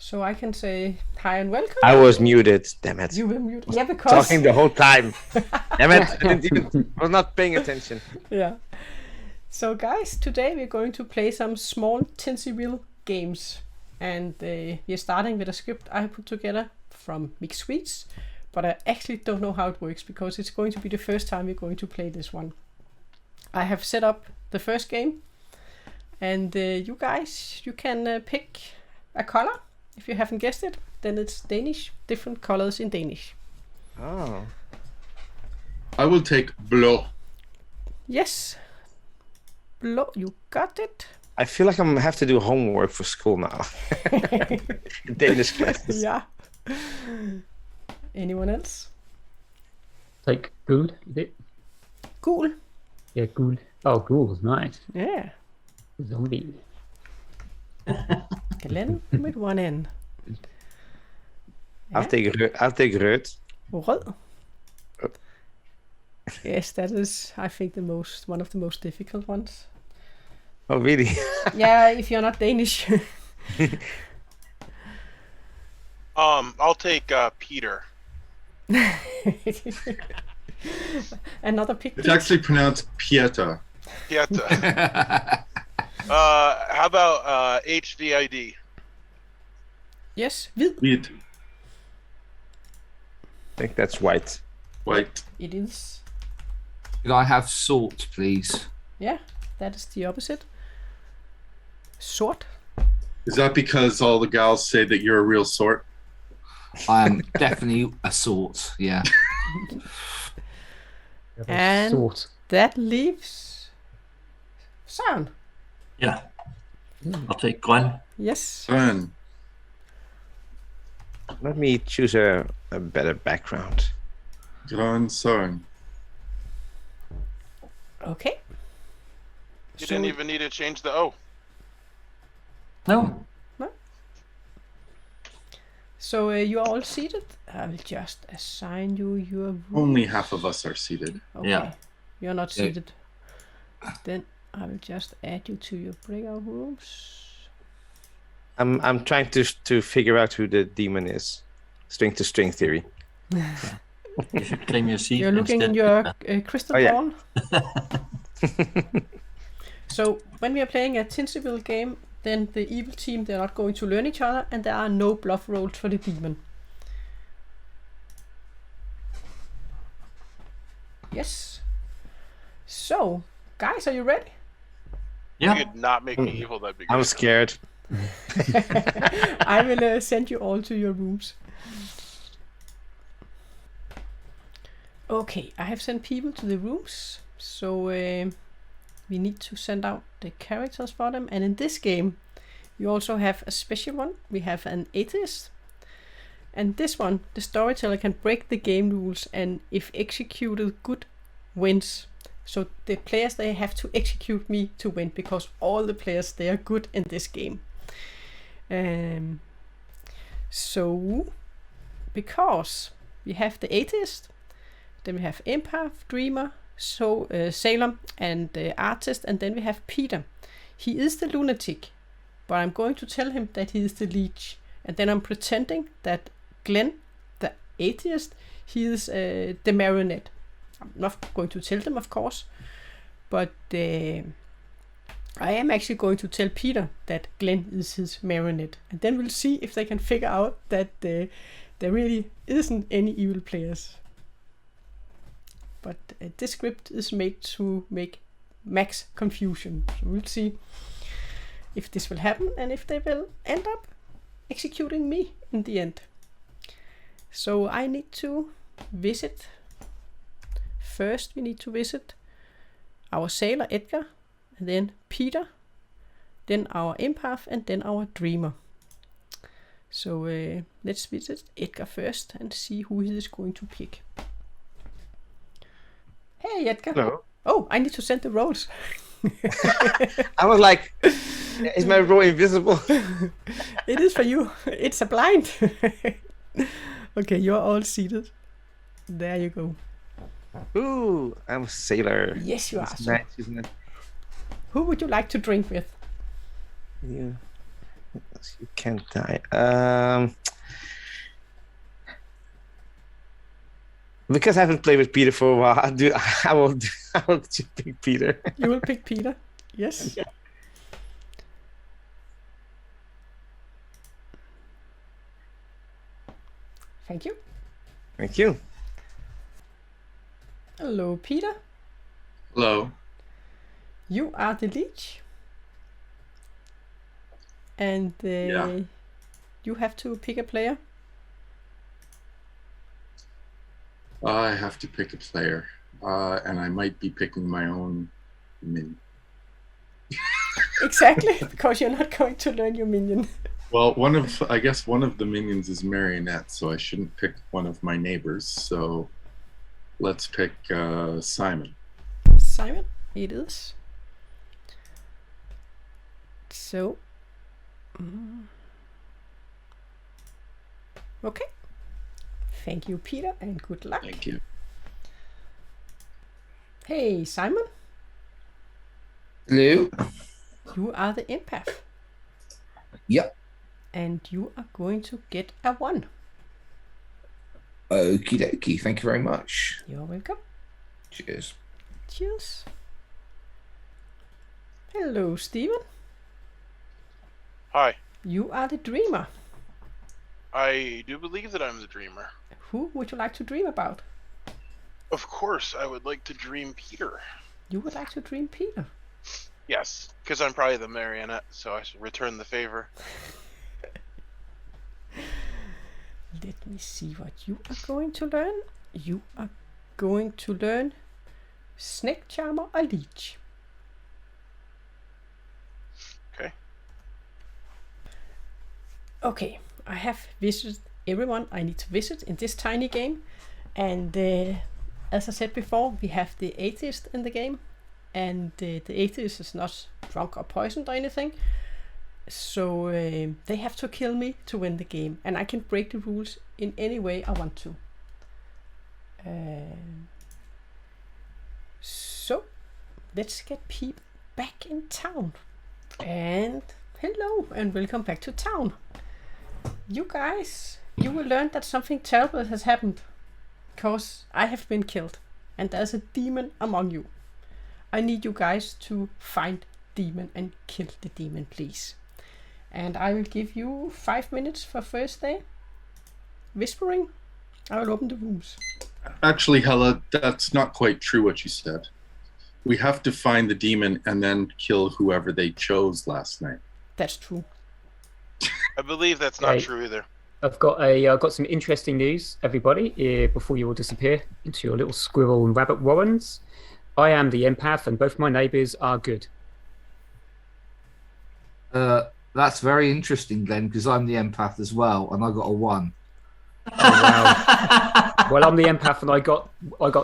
So I can say hi and welcome. I was muted. Damn it! You were muted. Yeah, because Talking the whole time. Damn it! I was not paying attention. Yeah. So guys, today we're going to play some small Teensyville games, and we're starting with a script I put together from Mixed Sweets, but I actually don't know how it works because it's going to be the first time we're going to play this one. I have set up the first game, and you guys, you can pick a color. If you haven't guessed it, then it's Danish, different colors in Danish. Oh. I will take blå. Yes. Blå, you got it. I feel like I'm gonna have to do homework for school now. Danish classes. Yeah. Anyone else? Take gul, is it? Cool. Yeah, gul. Oh, gul, nice. Yeah. Zombie. Glenn with one N. I'll take rød. Rød. Yes, that is, I think, one of the most difficult ones. Oh, really? Yeah, if you're not Danish. I'll take Peter. Another pick. It's actually pronounced Pieta. Pieta. How about HVID? Yes, hvid. Hvid. I think that's white. White. It is. Could I have salt, please? Yeah, that is the opposite. Sort. Is that because all the gals say that you're a real sort? I'm definitely a salt, yeah. And Sort. that leaves Søren. Yeah. I'll take grøn. Yes. Fun. Let me choose a better background. Grøn Søren. Okay. You didn't even need to change the O. No. So you're all seated. I will just assign you your room. Only half of us are seated. Okay. Yeah. You're not seated. Then I will just add you to your breakout rooms. I'm trying to figure out who the demon is. String to string theory. You should claim your seat. You're looking in instead. your crystal yeah. ball. So when we are playing a Teensyville game, then the evil team, they're not going to learn each other, and there are no bluff rolls for the demon. Yes. So, guys, are you ready? You Yeah. could not make me evil, that'd be I'm great. scared. I will send you all to your rooms. Okay, I have sent people to the rooms, so we need to send out the characters for them. And in this game, you also have a special one. We have an Atheist. And this one, the Storyteller can break the game rules, and if executed good, wins. So the players, they have to execute me to win, because all the players, they are good in this game. So, because we have the Atheist, then we have Empath, Dreamer, Salem, and Artist, and then we have Peter. He is the Lunatic, but I'm going to tell him that he is the Lleech, and then I'm pretending that Glenn, the Atheist, he is the Marionette. I'm not going to tell them, of course, but I am actually going to tell Peter that Glenn is his Marionette, and then we'll see if they can figure out that there really isn't any evil players. But this script is made to make max confusion, so we'll see if this will happen and if they will end up executing me in the end. So I need to visit. First we need to visit our sailor Edgar, and then Peter, then our Empath, and then our Dreamer. So let's visit Edgar first and see who he is going to pick. Hey Edgar. Hello. Oh, I need to send the rolls. I was like, is my row invisible? It is for you. It's a blind. Okay, you're all seated. There you go. Ooh, I'm a sailor. Yes, you are. It's So nice, isn't it? who would you like to drink with? Yeah. You can't die. Because I haven't played with Peter for a while, I will just pick Peter. You will pick Peter. Yes. Yeah. Thank you. Thank you. Hello, Peter. Hello. You are the Lleech. And you have to pick a player. I have to pick a player, and I might be picking my own minion. Exactly, because you're not going to learn your minion. Well, I guess one of the minions is Marionette, so I shouldn't pick one of my neighbors. So let's pick Simon. Simon, it is. So, okay. Thank you, Peter, and good luck. Thank you. Hey, Simon. Hello. You are the empath. Yep. And you are going to get a 1. Okie dokie. Thank you very much. You're welcome. Cheers. Cheers. Hello, Steven. Hi. You are the dreamer. I do believe that I'm the dreamer. Who would you like to dream about? Of course, I would like to dream Peter. You would like to dream Peter? Yes, because I'm probably the marionette, so I should return the favor. Let me see what you are going to learn. You are going to learn Snake Charmer or Lleech. Okay. Okay, I have visited everyone I need to visit in this tiny game. And as I said before, we have the Atheist in the game. And the Atheist is not drunk or poisoned or anything. So they have to kill me to win the game. And I can break the rules in any way I want to. So let's get people back in town. And hello and welcome back to town. You guys, you will learn that something terrible has happened. Because I have been killed. And there's a demon among you. I need you guys to find demon and kill the demon, please. And I will give you 5 minutes for first day. Whispering. I will open the rooms. Actually, Helle, that's not quite true what you said. We have to find the demon and then kill whoever they chose last night. That's true. I believe that's not true either. I've got some interesting news, everybody, before you all disappear into your little squirrel and rabbit warrens. I am the empath, and both my neighbours are good. That's very interesting, Glenn, because I'm the empath as well, and I got a 1. Oh, wow. Well, I'm the empath, and I got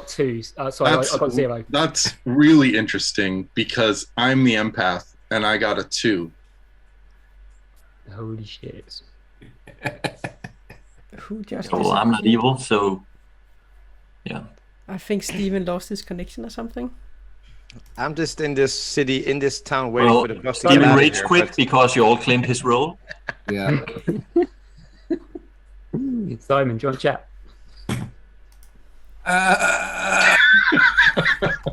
2. Sorry, I got 0. That's really interesting because I'm the empath and I got a 2. Holy shit! Who just? Well, I'm not evil, so yeah. I think Steven lost his connection or something. I'm just in this city, in this town, waiting Well, for the bus to get Steven out of rage here, quit but- because you all claimed his role. Yeah. Simon, do you want to chat?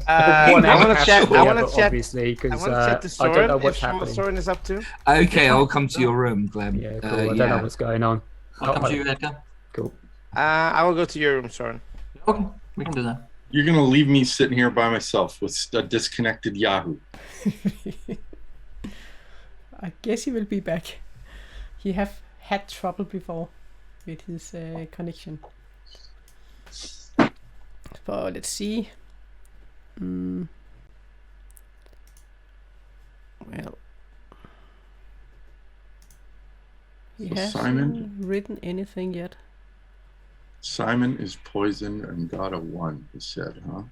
I want to chat. I want to chat. Obviously, because I want to chat to I Soren. don't know what's If happening. Soren is up to. Okay, I'll come to your room, Glenn. Yeah, cool. I don't know what's going on. I'll come to you, Edgar. Cool. I will go to your room, Soren. Okay, we can do that. You're going to leave me sitting here by myself with a disconnected Yahoo. I guess he will be back. He have had trouble before with his connection. But let's see. Well, he So hasn't Simon? written anything yet. Simon is poisoned and got a 1, he said, huh?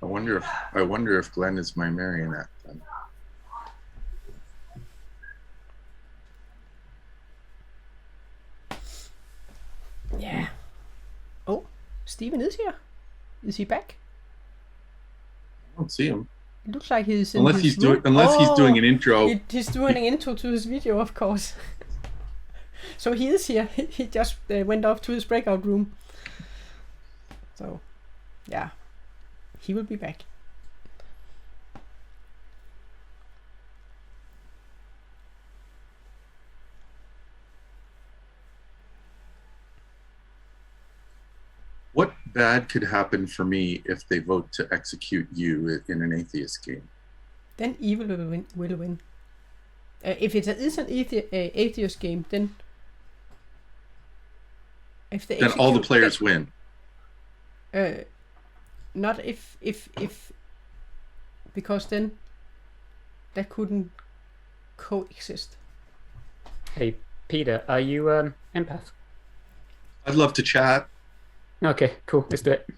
I wonder if Glenn is my marionette then. Yeah. Oh, Steven is here. Is he back? don't see him. It looks like he's in Unless his he's room. doing an intro. He's doing an intro to his video, of course. So he is here. He just went off to his breakout room. So, yeah. He will be back. What bad could happen for me if they vote to execute you in an Atheist game? Then evil will win. If it is an Atheist game, then if they Then all the execute- players win. Not if because then that couldn't coexist. Hey, Peter, are you empath? I'd love to chat. Okay, cool. Let's do it.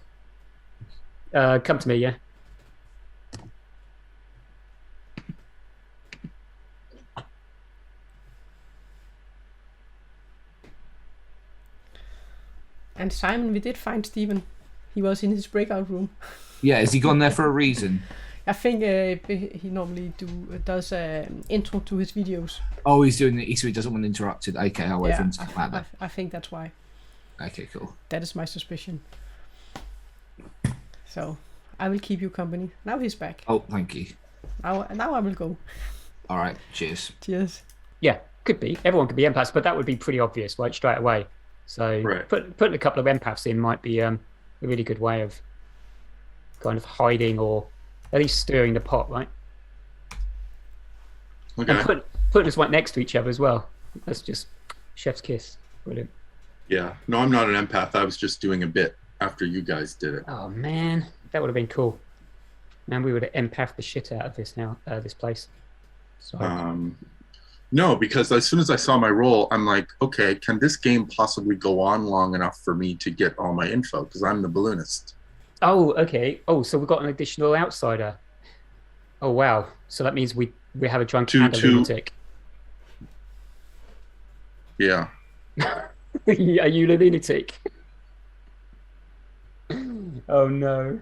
Come to me, yeah. And Simon, we did find Steven. He was in his breakout room. Yeah, has he gone there for a reason? I think he normally does intro to his videos. Oh, he's doing it so he doesn't want interrupted. Okay, I'll wait for him to come out. I think that's why. Okay, cool. That is my suspicion. So I will keep you company. Now he's back. Oh, thank you. Now I will go. All right, cheers. Cheers. Yeah, could be. Everyone could be empaths, but that would be pretty obvious, right, straight away. So Right. putting a couple of empaths in might be a really good way of kind of hiding or at least stirring the pot, right? Okay. And putting us right next to each other as well. That's just chef's kiss. Brilliant. Yeah. No, I'm not an empath. I was just doing a bit after you guys did it. Oh man, that would have been cool. Man, we would have empathed the shit out of this now, this place. So No, because as soon as I saw my role, I'm like, okay, can this game possibly go on long enough for me to get all my info? Because I'm the balloonist. oh, okay. Oh, so we've got an additional outsider. Oh wow. So that means we have a drunk and a lunatic. Yeah. Are you the lunatic? Oh no.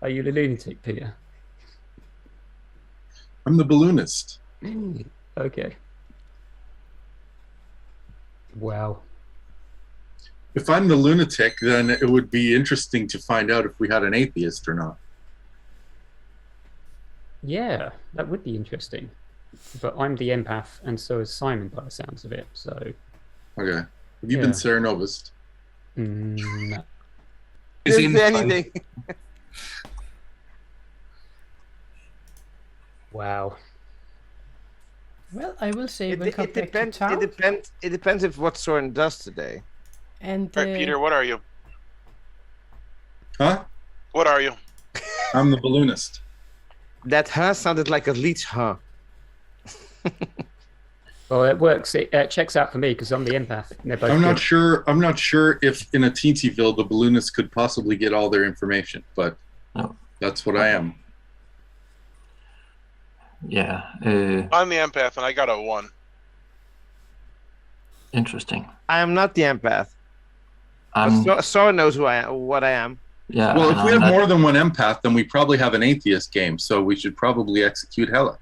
Are you the lunatic, Peter? I'm the balloonist. Okay. Wow. If I'm the lunatic, then it would be interesting to find out if we had an atheist or not. Yeah, that would be interesting. But I'm the empath, and so is Simon by the sounds of it. So, Okay. Have you been Serenovist? no. Is he Didn't say anything. Wow. Well, I will say It welcome back to depends. town. It depends if what Soren does today. And All right, Peter, what are you? Huh? What are you? I'm the balloonist. That huh sounded like a Lleech huh. Well, it works. It checks out for me because I'm the empath. And they're both I'm not good. sure. I'm not sure if in a Teensyville the balloonist could possibly get all their information, but No. that's what I am. Yeah. I'm the empath, and I got a 1. Interesting. I am not the empath. Soren knows who I am, what I am. Yeah. Well, and if we I'm have not- more than one empath, then we probably have an atheist game, so we should probably execute Helle.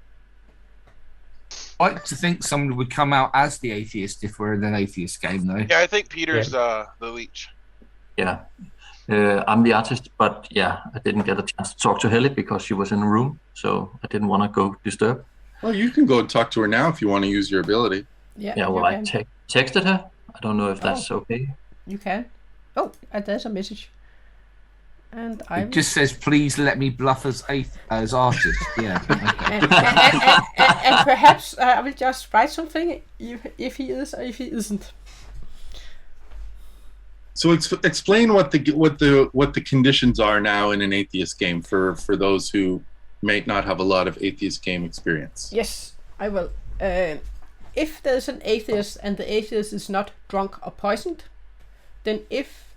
I like to think someone would come out as the atheist if we're in an atheist game, though. Yeah, I think Peter's the Lleech. Yeah. I'm the artist, but yeah, I didn't get a chance to talk to Helle because she was in a room, so I didn't want to go disturb. Well, you can go and talk to her now if you want to use your ability. yeah, Yeah, well, you I can. texted her. I don't know if that's okay. You can. Oh, there's a message. And I It just says, please let me bluff as artist. Yeah. Okay. and perhaps I will just write something if he is or if he isn't. So explain what the conditions are now in an atheist game for those who may not have a lot of atheist game experience. Yes, I will. If there's an atheist and the atheist is not drunk or poisoned, then if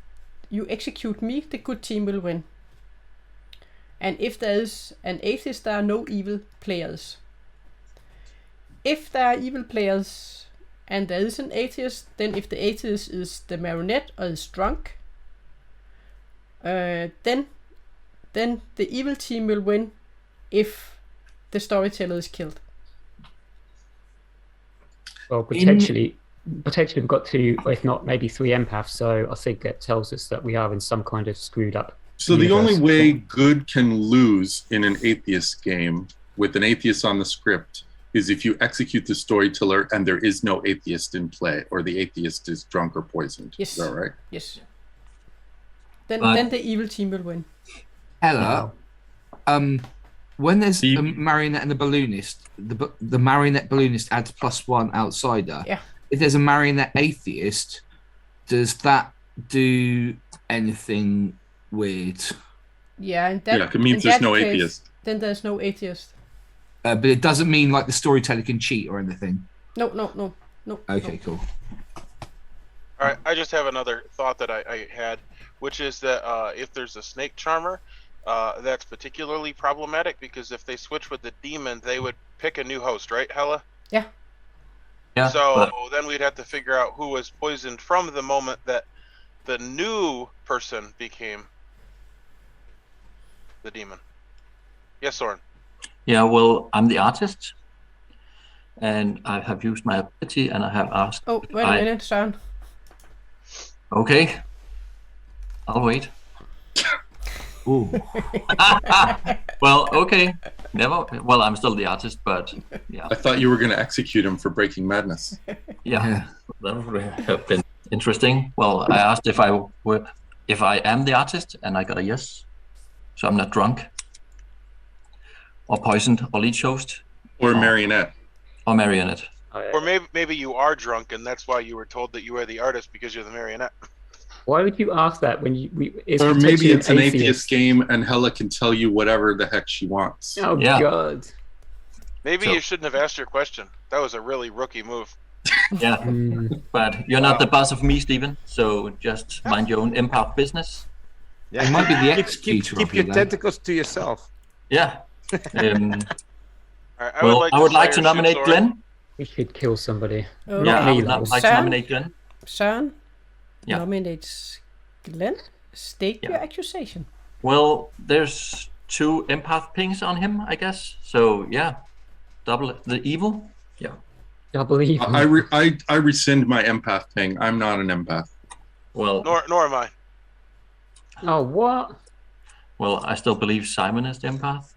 you execute me, the good team will win. And if there is an atheist, there are no evil players. If there are evil players and there is an atheist, then if the atheist is the marionette or is drunk, then then the evil team will win if the storyteller is killed. Well, potentially we've got 2, if not maybe 3 empaths. So I think that tells us that we are in some kind of screwed up. So the only way good can lose in an atheist game with an atheist on the script is if you execute the storyteller and there is no atheist in play, or the atheist is drunk or poisoned. Yes. Is that right? Yes. Then the evil team will win. Helle, when there's a marionette and a balloonist, the marionette balloonist adds +1 outsider. Yeah. If there's a marionette atheist, does that do anything weird? Yeah, and that, it means there's no atheist. Then there's no atheist. But it doesn't mean like the storyteller can cheat or anything. No. Okay, cool. All right, I just have another thought that I had, which is that if there's a snake charmer, that's particularly problematic because if they switch with the demon, they would pick a new host, right, Helle? Yeah. Yeah. So then we'd have to figure out who was poisoned from the moment that the new person became the demon. Yes, Soren. Yeah, well, I'm the artist, and I have used my ability, and I have asked. Oh, wait a minute, Søren. Okay, I'll wait. Ooh. Well, okay. Never. Well, I'm still the artist, but yeah. I thought you were going to execute him for breaking madness. Yeah, that would have been interesting. Well, I asked if I am the artist, and I got a yes. So I'm not drunk, or poisoned, or leech host, Or marionette. or marionette. Or maybe you are drunk and that's why you were told that you were the artist because you're the marionette. Why would you ask that when Or maybe it's an atheist game and Helle can tell you whatever the heck she wants. Oh Yeah. God. Maybe you shouldn't have asked your question. That was a really rookie move. Yeah, but you're not the boss of me, Steven. So just mind your own empath business. Yeah. It might be the keep executor of your you, then. tentacles to yourself. Yeah. All right, Well, I would like to Slayer shoot nominate Soren. Glenn. We should kill somebody. Oh, Yeah, I me, would though. like to nominate Glenn. Søren Yeah. nominates Glenn. State Yeah. your accusation. Well, there's 2 empath pings on him, I guess. So yeah, double the evil. Yeah. I believe. I rescind my empath ping. I'm not an empath. Well, Nor am I. Oh, what? well, I still believe Simon is the empath.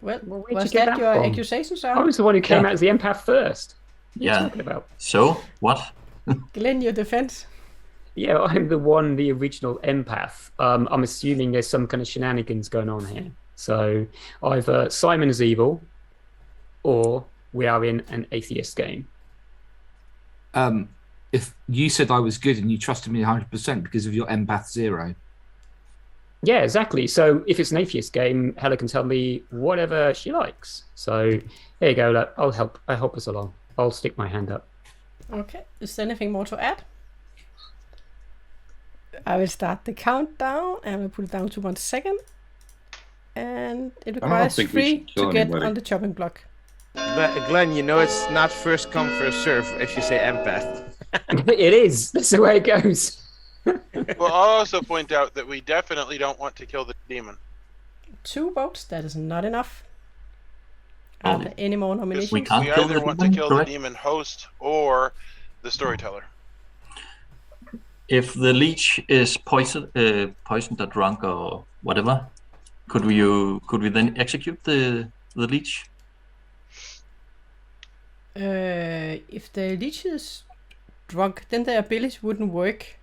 Well, Where'd was you get that that your from? accusation, I Søren? was the one who came Yeah. out as the empath first. What are you Yeah. talking about? So what? Glenn, your defense. Yeah, I'm the original empath. I'm assuming there's some kind of shenanigans going on here. So either Simon is evil, or we are in an atheist game. If you said I was good and you trusted me 100% because of your empath 0. Yeah, exactly. So if it's an atheist game, Helle can tell me whatever she likes. So there you go. Look, I'll help us along. I'll stick my hand up. Okay. Is there anything more to add? I will start the countdown and we'll put it down to 1 second. And it requires think we 3 should kill to get anybody. on the chopping block. Glenn, you know it's not first come, first serve if you say empath. It is. That's the way it goes. Well, I'll also point out that we definitely don't want to kill the demon. 2 votes. That is not enough. Are there any more nominations? We can't We kill either the want to demon, kill correct? the demon host or the storyteller. If the leech is poisoned or drunk or whatever, could we then execute the leech? If the leech is drunk, then the ability wouldn't work.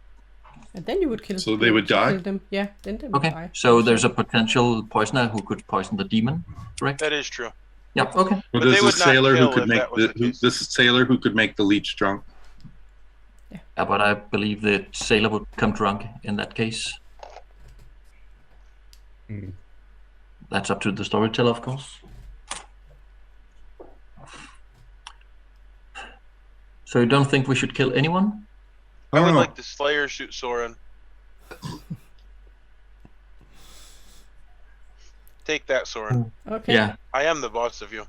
And then you would kill So they would die? kill them. Yeah, then they would Okay, die. so there's a potential poisoner who could poison the demon, correct? That is true. Yeah. Okay. Or But there's they a would not sailor who kill could if make that was the case. this sailor who could make the leech drunk. Yeah, but I believe the sailor would become drunk in that case. That's up to the storyteller, of course. So you don't think we should kill anyone? I would Oh. like the Slayer shoot Soren. Take that, Soren. Okay. Yeah. I am the boss of you.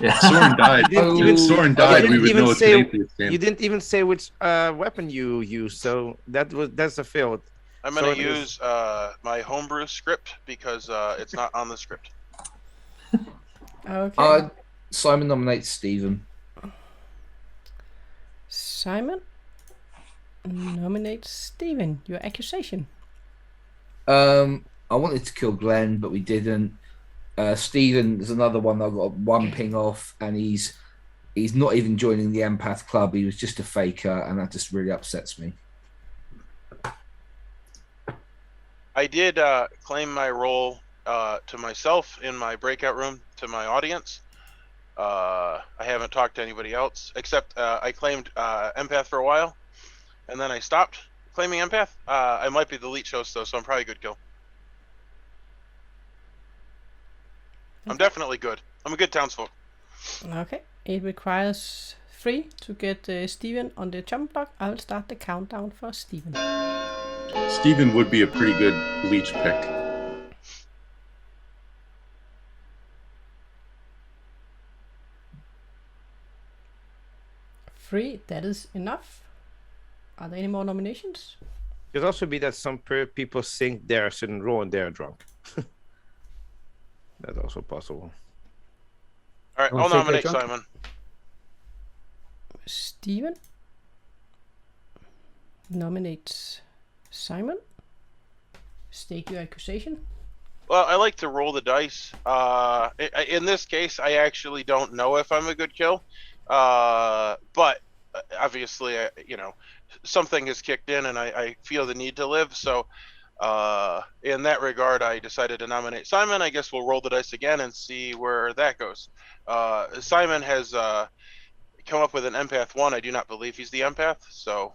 Yeah. Soren died. didn't Even Soren died, we would know it's an atheist You game. didn't even say which weapon you used, so that's a failed. I'm going So to it is- use my homebrew script because it's not on the script. Okay. Simon nominates Steven. Simon nominates Steven. Your accusation. I wanted to kill Glenn, but we didn't. Steven is another one that I got one ping off, and he's not even joining the Empath Club. He was just a faker, and that just really upsets me. I did claim my role to myself in my breakout room to my audience. I haven't talked to anybody else except I claimed Empath for a while, and then I stopped claiming Empath. I might be the Lleech host though, so I'm probably a good kill. I'm definitely good. I'm a good townsfolk. Okay. It requires 3 to get Steven on the chopping block. I will start the countdown for Steven. Steven would be a pretty good Lleech pick. Three, that is enough. Are there any more nominations? Could also be that some people think they're a certain role and they're drunk. That's also possible. All right, Wanna I'll take nominate that, John? Simon. Steven nominates Simon. State your accusation. Well, I like to roll the dice. In this case, I actually don't know if I'm a good kill, but obviously, something has kicked in, and I feel the need to live. So, in that regard, I decided to nominate Simon. I guess we'll roll the dice again and see where that goes. Simon has come up with an Empath 1. I do not believe he's the Empath, so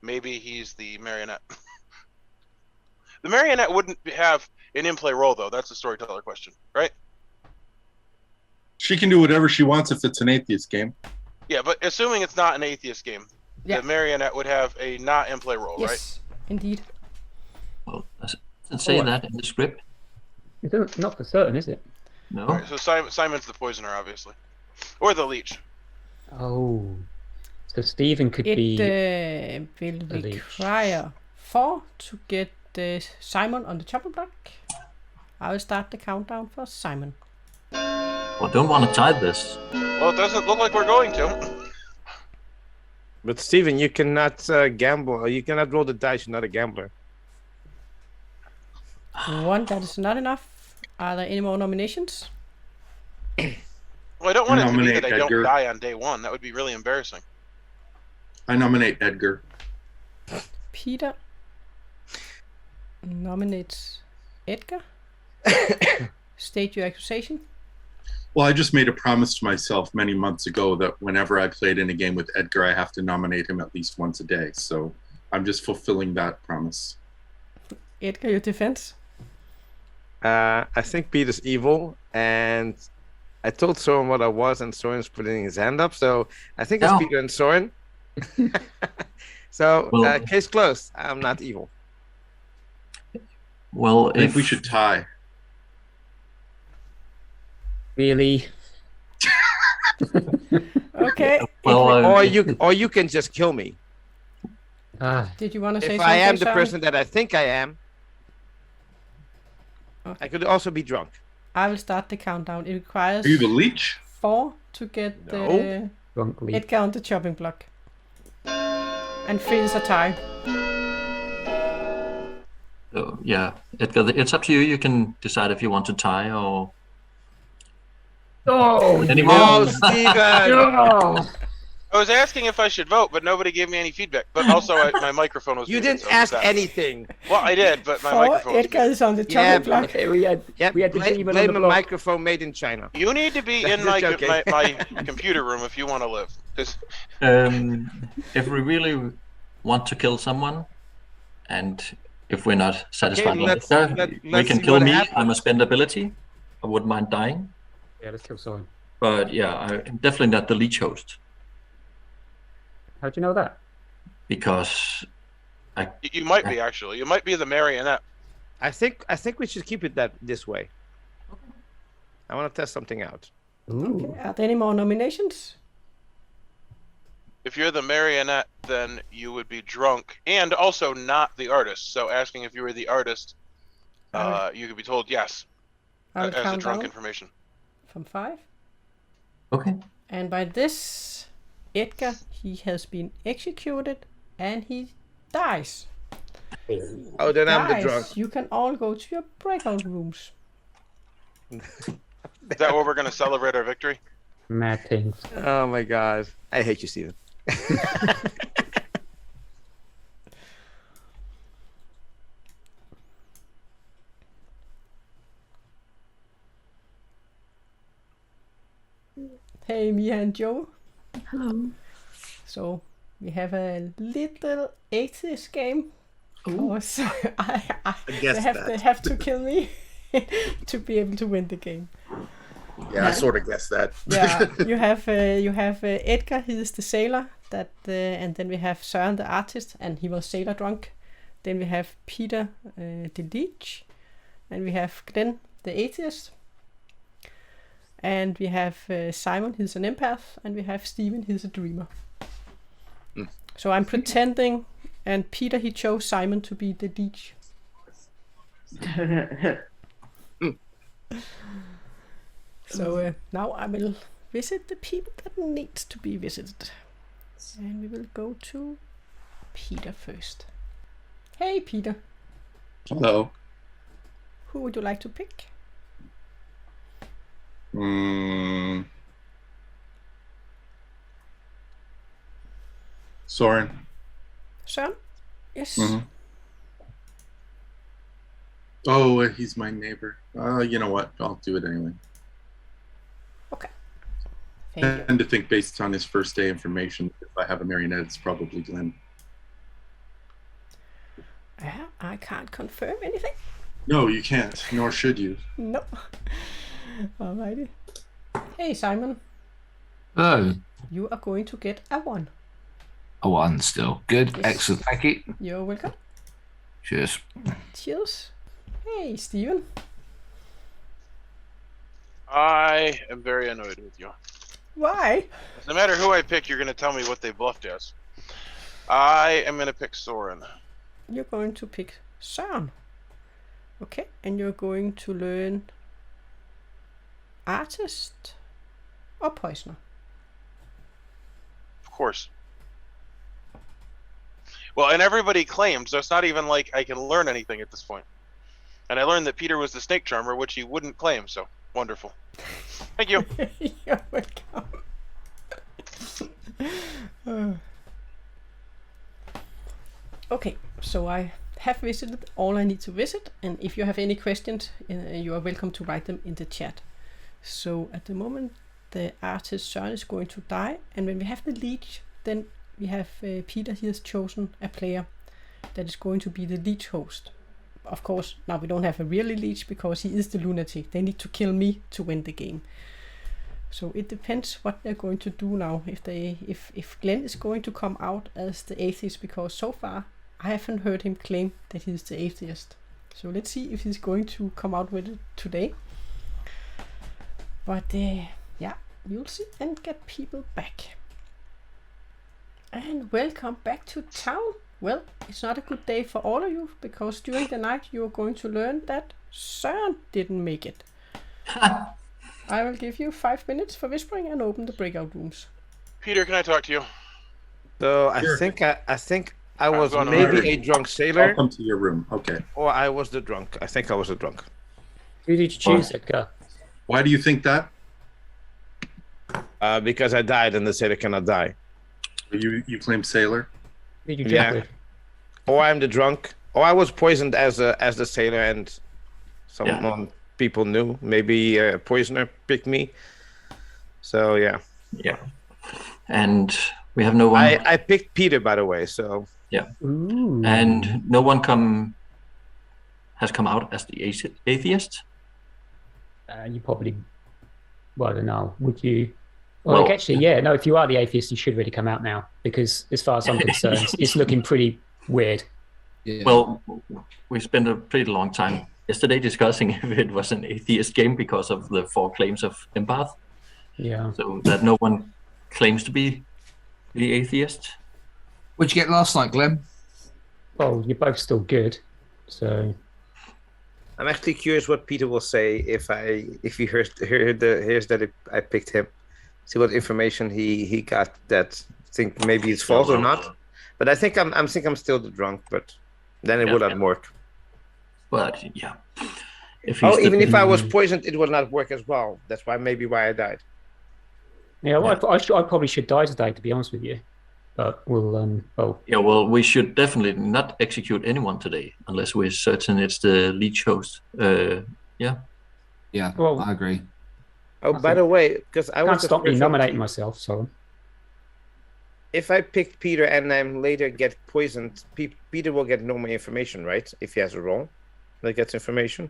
maybe he's the Marionette. The Marionette wouldn't have an in-play role, though. That's a Storyteller question, right? She can do whatever she wants if it's an Atheist game. Yeah, but assuming it's not an Atheist game, Yeah. the Marionette would have a not in-play role, right? Yes, indeed. Well, does it say that in the script? It's not for certain, is it? No. All right, so Simon's the poisoner, obviously. Or the Lleech. Oh. So Steven could It be. will a leech. require 4 to get Simon on the chopping block. I will start the countdown for Simon. Well, don't want to tie this. Well, it doesn't look like we're going to. But Steven, you cannot gamble. You cannot roll the dice. You're not a gambler. 1, that is not enough. Are there any more nominations? Well, I don't want it to be Nominate that I don't Edgar. die on day 1. That would be really embarrassing. I nominate Edgar. Peter nominates Edgar. State your accusation. Well, I just made a promise to myself many months ago that whenever I played in a game with Edgar, I have to nominate him at least once a day. So I'm just fulfilling that promise. Edgar, your defense. I think Peter's evil, and I told Soren what I was, and Soren's putting his hand up. So I think it's No. Peter and Soren. So Well- case closed. I'm not evil. Well, I think if we should tie. Really? Okay. Well, Or you can just kill me. Did you want to say If something? I am the Søren? person that I think I am, Okay. I could also be drunk. I will start the countdown. It requires Are you the Lleech? 4 to get No. Drunk Leech. Edgar on the chopping block. And 3 is a tie. yeah, Edgar, it's up to you. You can decide if you want to tie or Oh, anymore. Oh, Steven! no! I was asking if I should vote, but nobody gave me any feedback. But also, my microphone was You muted, didn't so ask that- anything. Well, I did, but my 4, microphone was Edgar muted. is on the Yeah, chopping but- block. Okay, we had Yeah, the demon on blame the a block. microphone made in China. You need to be in Just my joking. my computer room if you want to live. 'Cause If we really want to kill someone, and if we're not satisfied with let's- Edgar, we let's can see kill what me. happens. I'm a spend ability. I wouldn't mind dying. Yeah, let's kill Soren. But yeah, I'm definitely not the Lleech host How'd you know that? because you might be actually. You might be the Marionette. I think we should keep it this way. I want to test something out. Ooh. Okay. Are there any more nominations? If you're the Marionette, then you would be drunk, and also not the artist. So asking if you were the artist, you could be told yes, I will as a count drunk down information. from 5. Okay. And by this, Edgar, he has been executed and he dies. Oh, then I'm the Guys, drunk. you can all go to your breakout rooms. Is that what we're going to celebrate our victory? Mad things. Oh my god. I hate you, Steven. Hey, Mia and Joe. Hello. So we have a little atheist game. Oh, so they have to kill me to be able to win the game. Yeah, I sort of guessed that. Yeah, you have Edgar. He is the sailor. And then we have Søren, the artist, and he was sailor drunk. Then we have Peter, the Lleech, and we have Glenn, the atheist. And we have Simon, he's an empath, and we have Steven, he's a dreamer. So I'm pretending, and Peter, he chose Simon to be the Lleech. So now I will visit the people that need to be visited. And we will go to Peter first. Hey, Peter. Hello. Who would you like to pick? Soren. Søren? Yes. Mm-hmm. Oh, he's my neighbor. You know what? I'll do it anyway. Okay. I Thank you. tend to think based on his first day information, if I have a Marionette, it's probably Glenn. I can't confirm anything. No, you can't, nor should you. No. Alrighty. Hey, Simon. Oh, You are going to get a 1. a 1 still. Good. Yes. Excellent. Thank you. You're welcome. Cheers. Cheers. Hey, Steven. I am very annoyed with you. Why? No matter who I pick, you're going to tell me what they bluffed as. I am going to pick Soren. You're going to pick Søren. Okay, and you're going to learn artist or poisoner. Of course. Well, and everybody claimed, so it's not even like I can learn anything at this point. And I learned that Peter was the snake charmer, which he wouldn't claim, so wonderful. Thank you. You're welcome. Okay, so I have visited all I need to visit, and if you have any questions, you are welcome to write them in the chat. So at the moment, the artist Søren is going to die, and when we have the Lleech, then we have Peter. He has chosen a player that is going to be the Lleech host. Of course, now we don't have a really Lleech because he is the Lunatic. They need to kill me to win the game. So it depends what they're going to do now. If Glenn is going to come out as the atheist, because so far I haven't heard him claim that he's the atheist. So let's see if he's going to come out with it today. But yeah, you'll see and get people back. And welcome back to town. Well, it's not a good day for all of you, because during the night you're going to learn that Søren didn't make it. I will give you 5 minutes for whispering and open the breakout rooms. Peter, can I talk to you? So Sure. I think I was going maybe over. a drunk I'll sailor, come to your room. Okay. or I was the drunk. I think I was a drunk. Who did you choose, Edgar? Why do you think that? Because I died and the sailor cannot die. You claim sailor? Who did you Yeah. check with? Or I'm the drunk. Or I was poisoned as the sailor, and someone people knew. Maybe a poisoner picked me. So yeah. Yeah. And we have no one. I picked Peter, by the way. So Ooh. And no one has come out as the atheist. You probably, well, I don't know. Would you? Well- Well, actually, yeah. No, if you are the atheist, you should really come out now, because as far as I'm concerned, it's looking pretty weird. Yeah. Well, we spent a pretty long time yesterday discussing if it was an atheist game because of the 4 claims of Empath. Yeah. So that no one claims to be the atheist. What'd you get last night, Glenn? Well, you're both still good, so I'm actually curious what Peter will say if he hears that I picked him. See what information he got that think maybe it's false or not. But I think I'm still the drunk, but then it would not work. But yeah. If even if I was poisoned, it would not work as well. That's why I died. yeah, well, I probably should die today, to be honest with you. But we'll Yeah, well, we should definitely not execute anyone today unless we're certain it's the Lleech host. Yeah. Yeah, Well, I agree. Oh, by the way, because I can't want stop me nominating myself. So if I pick Peter and I'm later get poisoned, Peter will get no more information, right? If he has a role that gets information.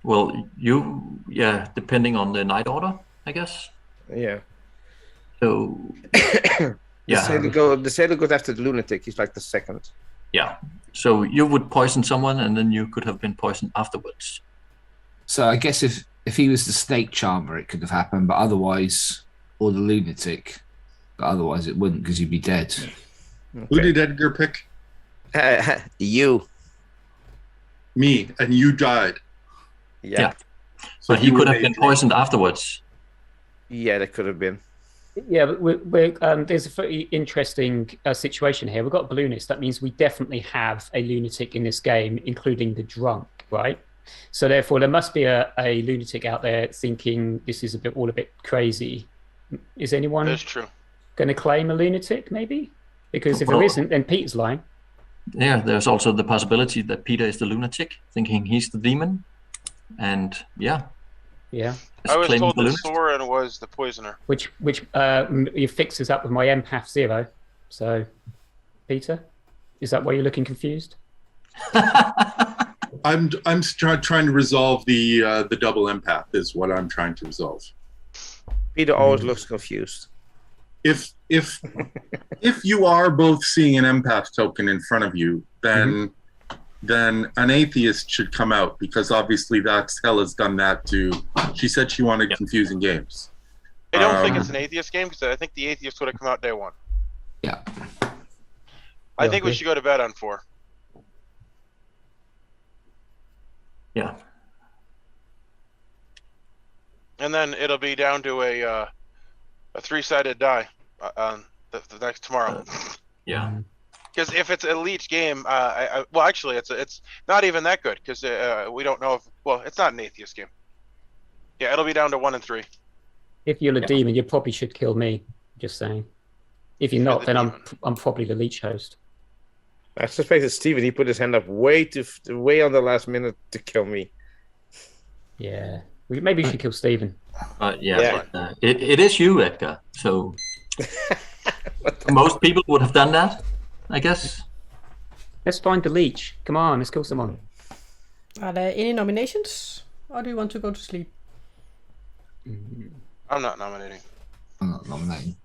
Well, depending on the night order, I guess. Yeah. So, The sailor goes after the lunatic. He's like the second. Yeah. So you would poison someone, and then you could have been poisoned afterwards. So I guess if he was the snake charmer, it could have happened, but otherwise, or the lunatic, but otherwise it wouldn't because you'd be dead. Okay. Who did Edgar pick? You. Me, and you died. Yeah. So he could have been poisoned afterwards. Yeah, that could have been. yeah, but there's a very interesting situation here. We've got Balloonist. That means we definitely have a lunatic in this game, including the drunk, right? So therefore, there must be a lunatic out there thinking this is all a bit crazy. Is anyone That's true. going to claim a lunatic, maybe? Because if there isn't, then Pete's lying. Yeah, there's also the possibility that Peter is the lunatic, thinking he's the demon. And yeah. Yeah. I was told that Balloonist. Soren was the poisoner. Which fixes up with my Empath 0. So, Peter, is that why you're looking confused? I'm trying to resolve the double empath is what I'm trying to resolve. Peter always looks confused. If you are both seeing an empath token in front of you, then an atheist should come out, because obviously Helle has done that too. She said she wanted confusing games. I don't think it's an atheist game, because I think the atheist would have come out day one. Yeah. I think we should go to bed on 4. Yeah. And then it'll be down to a 3-sided die on the next tomorrow. Yeah. Because if it's a Lleech game, well, actually, it's not even that good, because we don't know if, well, it's not an atheist game. Yeah, it'll be down to 1 and 3. If you're a demon, you probably should kill me. Just saying. If you're not, then I'm probably the Lleech host. I suspect it's Steven. He put his hand up way on the last minute to kill me. Yeah. Maybe we should kill Steven. Yeah. It is you, Edgar. So most people would have done that, I guess. Let's find the Lleech. Come on, let's kill someone. Are there any nominations? Or do you want to go to sleep? I'm not nominating. I'm not nominating.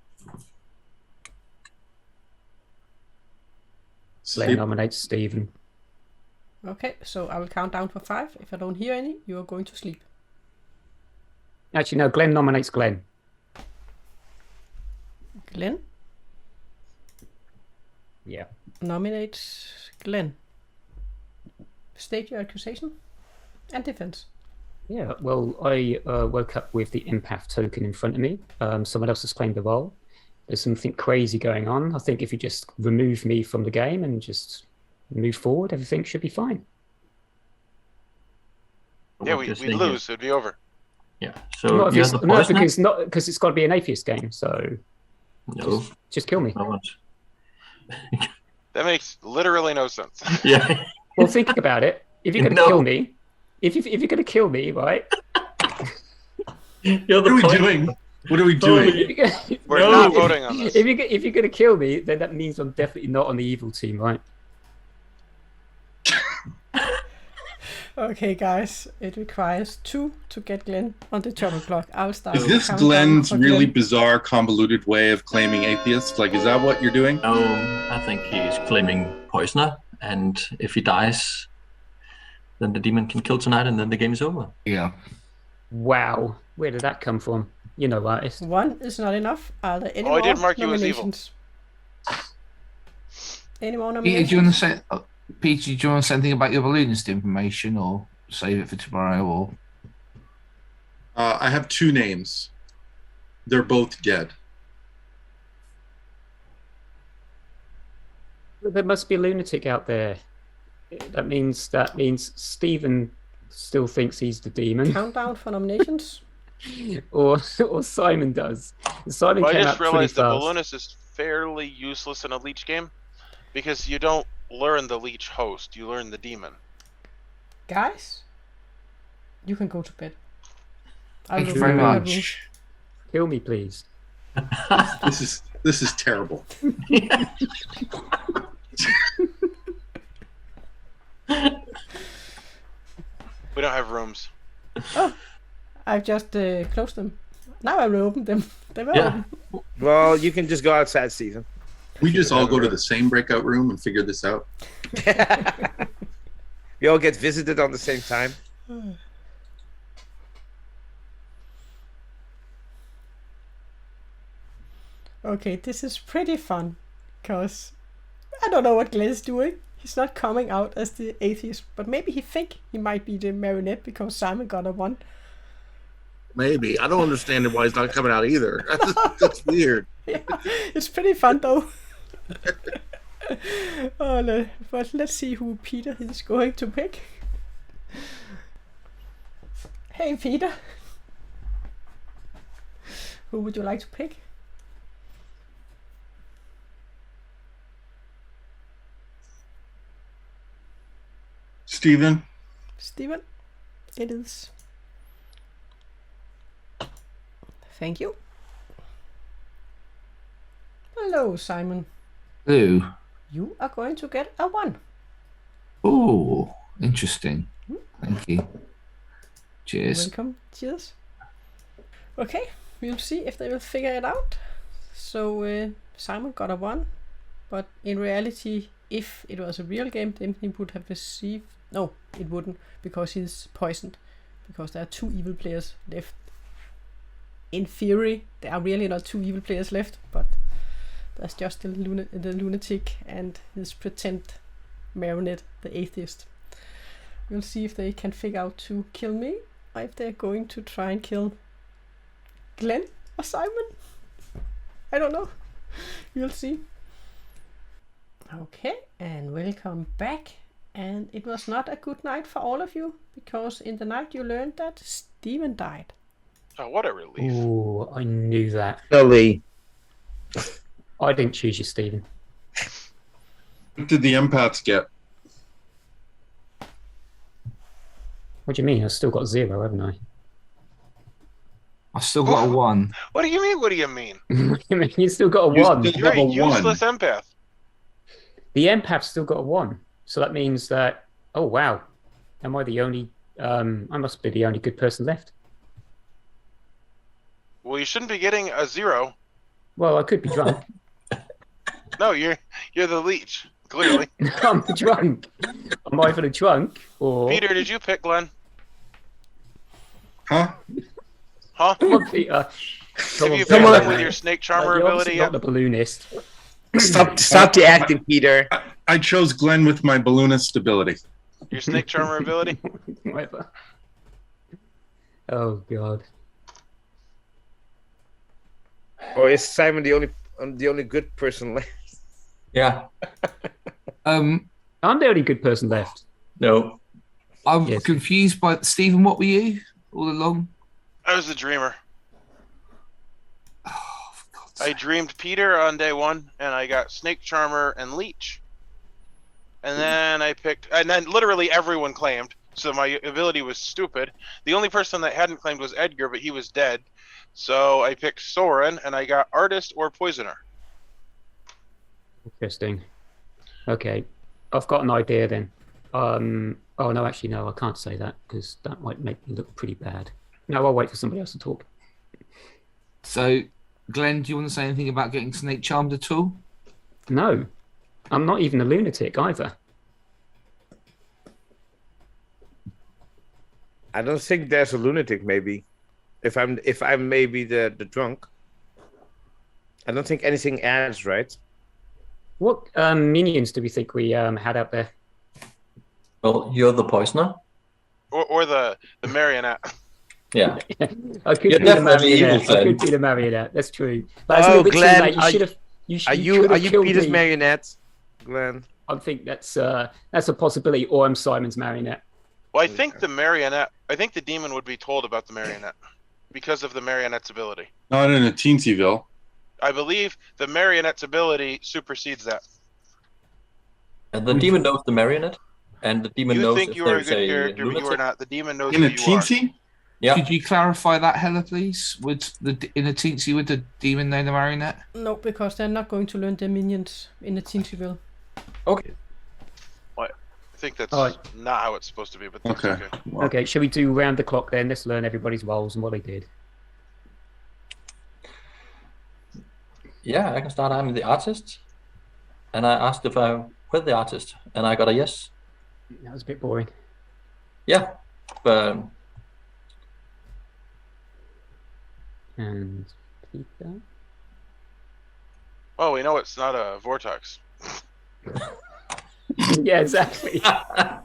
Glenn nominates Steven. Okay, so I will count down for 5. If I don't hear any, you are going to sleep. Actually, no, Glenn nominates Glenn. Glenn Yeah. nominates Glenn. State your accusation and defense. Yeah, well, I woke up with the Empath token in front of me. Someone else has claimed the role. There's something crazy going on. I think if you just remove me from the game and just move forward, everything should be fine. Yeah, we lose. It'd be over. Yeah. So because it's got to be an atheist game. So no, just kill me. That makes literally no sense. Yeah. Well, think about it. If you're going to kill me, if you're going to kill me, right? What are we doing? What are we doing? We're not voting on this. If you're going to kill me, then that means I'm definitely not on the evil team, right? Okay, guys, it requires 2 to get Glenn on the trouble clock. I'll start. Is this Glenn's really bizarre, convoluted way of claiming atheists? Like, is that what you're doing? No, I think he's claiming poisoner, and if he dies, then the demon can kill tonight, and then the game is over. Yeah. Wow, where did that come from? You know, artist. 1 is not enough. Are there any I more did mark you as evil. nominations? Any more Peter, nominations? do you want to say? Peter, do you want to say anything about your balloonist information, or save it for tomorrow? Or I have 2 names. They're both dead. There must be a lunatic out there. That means Steven still thinks he's the demon, Countdown for nominations. or Simon does. Simon Well, I came just out pretty realized the fast. Balloonist is fairly useless in a Lleech game because you don't learn the Lleech host, you learn the demon. Guys, you can go to bed. thank you very much. Kill me, please. This is terrible. We don't have rooms. Oh, I've just closed them. Now I will open them. They were Yeah. open. Well, you can just go outside, Steven. We just all go to the same breakout room and figure this out. We all get visited on the same time. Okay, this is pretty fun, because I don't know what Glenn is doing. He's not coming out as the atheist, but maybe he think he might be the Marionette because Simon got a 1. Maybe. I don't understand why he's not coming out either. That's weird. Yeah, it's pretty fun though. Oh, no. But let's see who Peter is going to pick. Hey, Peter. Who would you like to pick? Steven? Steven? It is. Thank you. Hello, Simon. Hello. You are going to get a 1. Oh, interesting. Thank you. Cheers. Welcome. Cheers. Okay, we'll see if they will figure it out. So Simon got a 1, but in reality, if it was a real game, then he would have received... No, it wouldn't, because he's poisoned. Because there are 2 evil players left. In theory, there are really not 2 evil players left, but there's just the Lunatic and his pretend Marionette, the Atheist. We'll see if they can figure out to kill me, or if they're going to try and kill Glenn or Simon. I don't know. We'll see. Okay, and welcome back. And it was not a good night for all of you, because in the night you learned that Steven died. Oh, what a relief. Oh, I knew that. Lee. I didn't choose you, Steven. What did the empaths get? What do you mean? I've still got 0, haven't I? I've still got a 1. What do you mean? What do you mean? I mean, you still got a You 1. still- You're a Level 1. useless empath. The empath's still got a 1. So that means that, oh wow, am I the only, I must be the only good person left. Well, you shouldn't be getting a 0. Well, I could be drunk. No, you're the Lleech, clearly. I'm drunk. I'm either drunk or... Peter, did you pick Glenn? Huh? Huh? Come on, Peter. Have you picked Come on. him with your snake charmer You're ability obviously not yet? the balloonist. Stop the acting, Peter. I chose Glenn with my balloonist ability. Your snake charmer ability? Whatever. Oh god. Or is Simon the only good person left? Yeah. I'm the only good person left. No. I'm Yes. confused by Stephen. What were you all along? I was the dreamer. Oh, for God's I sake. dreamed Peter on day 1, and I got snake charmer and Lleech. And then I picked, and then literally everyone claimed, so my ability was stupid. The only person that hadn't claimed was Edgar, but he was dead. So I picked Soren, and I got artist or poisoner. Interesting. Okay. I've got an idea then. Oh no, actually no, I can't say that because that might make me look pretty bad. No, I'll wait for somebody else to talk. So, Glenn, do you want to say anything about getting snake charmed at all? No. I'm not even a lunatic either. I don't think there's a lunatic. Maybe, if I'm maybe the drunk. I don't think anything adds, right? What minions do we think we had out there? Well, you're the poisoner. Or the marionette. Yeah. I could You're be the definitely evil, marionette. I Glenn. could be the marionette. That's true. But it's a Oh, little bit too Glenn, late. You are should have. Are you Peter's me. marionette, Glenn? I think that's a possibility. Or I'm Simon's marionette. Well, I think the marionette. I think the demon would be told about the marionette because of the marionette's ability. Not in a Teensyville. I believe the marionette's ability supersedes that. And the demon knows the marionette, and the demon You knows think if you are a there's good a character, but you are lunatic. not. The demon knows In who a you are. Teensy? Yeah. Could you clarify that, Helle, please? In a Teensy, would the demon know the marionette? No, because they're not going to learn their minions in the Teensyville. Okay. I think that's Alright. not how it's supposed to be, but that's Okay. okay. Well, Okay, shall we do round the clock then? Let's learn everybody's roles and what they did. Yeah, I can start. I'm the artist, and I asked if I were the artist, and I got a yes. That was a bit boring. Yeah, but And Peter. Oh, we know it's not a vortex. Yeah, exactly. I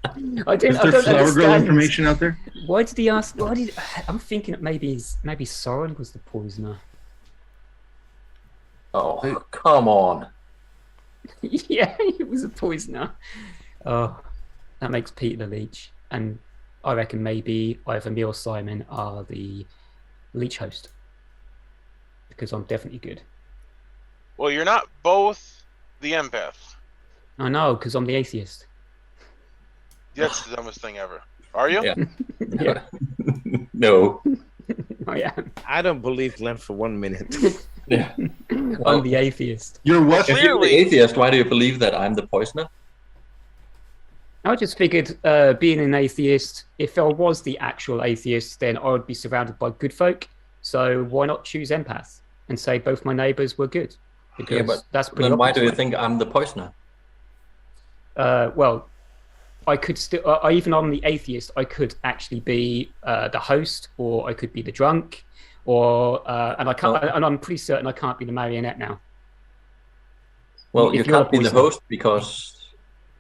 Is don't there flower girl understand. information out there? Why did he ask? I'm thinking that maybe Soren was the poisoner. oh, come on. Yeah, he was a poisoner. Oh, that makes Peter the Lleech, and I reckon maybe either me or Simon are the Lleech host because I'm definitely good. Well, you're not both the empath. I know because I'm the atheist. That's the dumbest thing ever. Are you? Yeah. Yeah, No. I am. I don't believe Glenn for 1 minute. Yeah. I'm the atheist. you're what? If you're the Clearly. atheist, why do you believe that I'm the poisoner? I just figured, being an atheist, if I was the actual atheist, then I would be surrounded by good folk. So why not choose empath and say both my neighbours were good? Because Yeah, but that's pretty then why do obvious, you right? think I'm the poisoner? Well, I could still, even on the atheist, I could actually be the host, or I could be the drunk, or and I can't, and I'm pretty certain I can't be the marionette now. Well, If you you're can't the be the poisoner. host because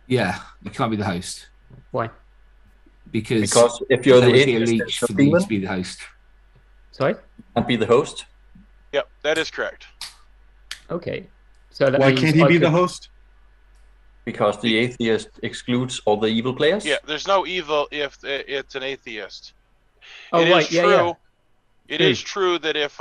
Yeah, you can't be the host Why? because if you're there the would be a atheist, leech it's for a the demon. to be the host. Sorry. Can't be the host. Yep, that is correct. Okay. So that Why means can't he I be the could- host? Because the atheist excludes all the evil players. Yeah, there's no evil if it's an atheist. Oh It is right, yeah, true. yeah. It is true that if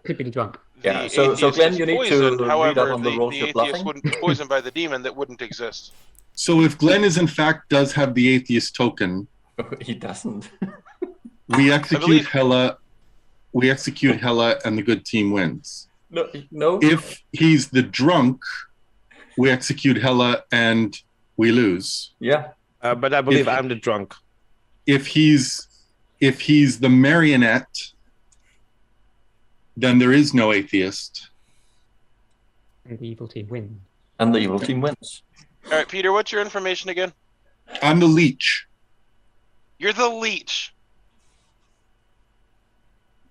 Could be the drunk. Yeah, the so atheist Glenn, is you need to poisoned, read however, up on the rules the you're atheist bluffing. wouldn't be poisoned by the demon, that wouldn't exist. So if Glenn is in fact does have the atheist token, He doesn't. we execute believe- Helle. We execute Helle, and the good team wins. No. If he's the drunk, we execute Helle and we lose. Yeah. But I believe If- I'm the drunk. If he's the marionette, then there is no atheist. And the evil team win. And the evil team wins. All right, Peter, what's your information again? I'm the leech. You're the leech.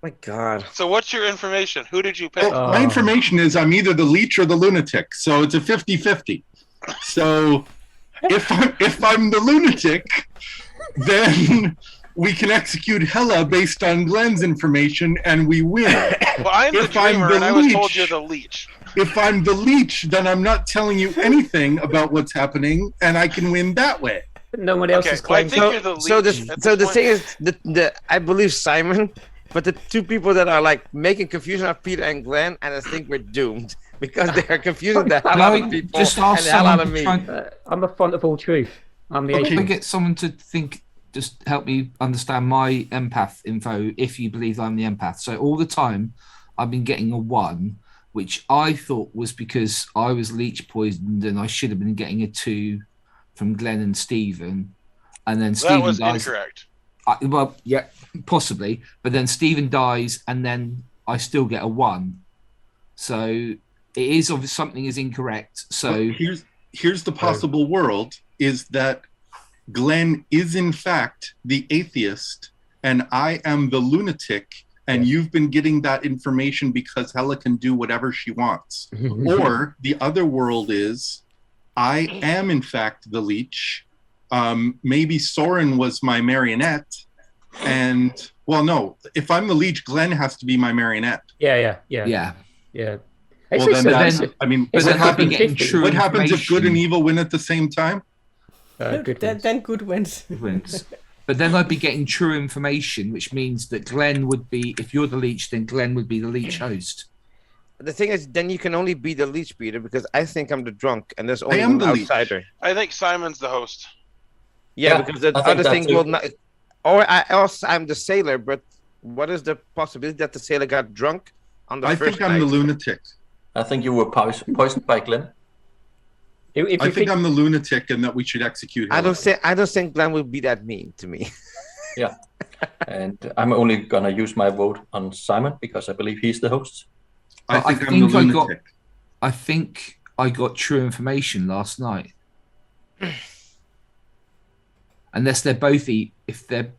My God. So what's your information? Who did you pick? Well, my information is I'm either the leech or the lunatic, so it's a 50-50. So if I'm the lunatic, then we can execute Helle based on Glenn's information and we win. Well, I'm the if I'm dreamer, the and I was told leech- you're the leech. If I'm the leech, then I'm not telling you anything about what's happening and I can win that way. But no one else Okay, is well, I claiming. think you're the leech. So the point. thing is, the I believe Simon, but the two people that are like making confusion are Peter and Glenn, and I think we're doomed because they are confusing the hell Can out I of people just and ask the hell out someone of to me. try I'm a font of all truth. I'm the Okay. Can atheist. we get someone to think, just help me understand my empath info if you believe I'm the empath? So all the time I've been getting a 1, which I thought was because I was leech poisoned and I should have been getting a 2 from Glenn and Steven. And then That Steven was dies. incorrect. Well, yeah, possibly. But then Steven dies and then I still get a 1. So it is obvious something is incorrect. So Here's the possible world is that Glenn is in fact the atheist and I am the lunatic and you've been getting that information because Helle can do whatever she wants. Or the other world is, I am in fact the Lleech. Maybe Soren was my Marionette, and well, no. If I'm the Lleech, Glenn has to be my Marionette. Yeah. Well, then that's, I mean, it's what a happens, 50-50. what happens if good and evil win at the same time? Good wins. Then good wins. Good wins. But then I'd be getting true information, which means that Glenn would be, if you're the Lleech, then Glenn would be the Lleech host. The thing is, then you can only be the Lleech, Peter, because I think I'm the drunk, and there's only am one the Lleech. outsider. I think Simon's the host. Yeah, Yeah, because the I think other that thing too. will not. Or I'm the sailor, but what is the possibility that the sailor got drunk on the I first think I'm the night? lunatic. I think you were poisoned by Glenn. If I you think I'm the lunatic and that we should execute I Helle. don't think Glenn will be that mean to me. Yeah. And I'm only going to use my vote on Simon because I believe he's the host. I I think I'm the think I got- lunatic. I think I got true information last night. Unless they're both if they're,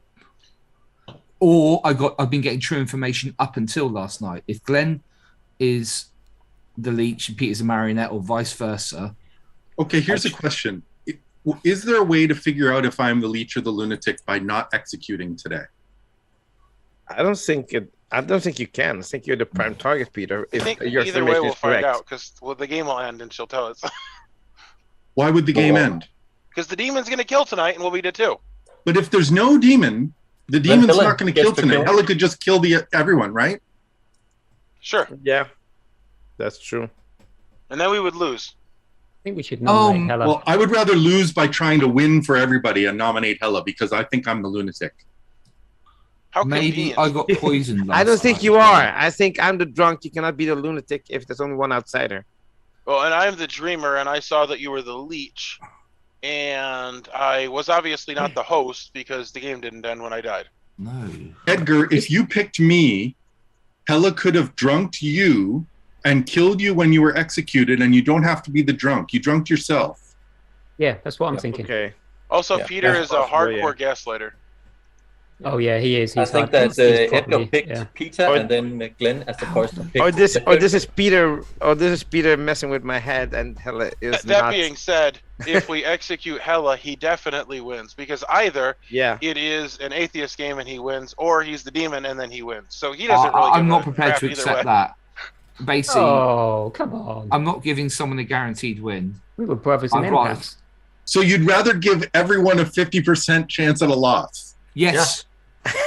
or I've been getting true information up until last night. If Glenn is the Lleech and Peter's a Marionette, or vice versa. Okay, here's a question. Is there a way to figure out if I'm the Lleech or the lunatic by not executing today? I don't think you can. I think you're the prime target, Peter. I If think your either way information we'll is find correct. out because the game will end and she'll tell us. Why would the game end? Because the demon's going to kill tonight and we'll be dead too. But if there's no demon, the demon's Helle not going to gets kill to tonight. kill. Helle could just kill everyone, right? Sure. Yeah, that's true. And then we would lose. I think we should nominate Helle. Well, I would rather lose by trying to win for everybody and nominate Helle because I think I'm the lunatic. How Maybe convenient. I got poisoned last I don't think night. you are. I think I'm the drunk. You cannot be the lunatic if there's only one outsider. Well, and I'm the dreamer, and I saw that you were the Lleech, and I was obviously not the host because the game didn't end when I died. No. Edgar, if you picked me, Helle could have drunked you and killed you when you were executed, and you don't have to be the drunk. You drunked yourself. Yeah, that's what I'm thinking. Okay. Also, Yeah, Peter that's is a possible, hardcore gaslighter. Oh yeah, he is. I He's think hard- that he's Edgar properly- picked yeah. Peter Or- and then Glenn as the poison picked. Or this Edgar. is Peter. Or this is Peter messing with my head, and Helle is That not. being said, if we execute Helle, he definitely wins because either Yeah. it is an atheist game and he wins, or he's the demon and then he wins. So he doesn't really. I'm give not a prepared crap to either accept way. that. Basically, Oh, come on. I'm not giving someone a guaranteed win. We were brothers in I'd rather- empaths. So you'd rather give everyone a 50% chance at a loss. Yes,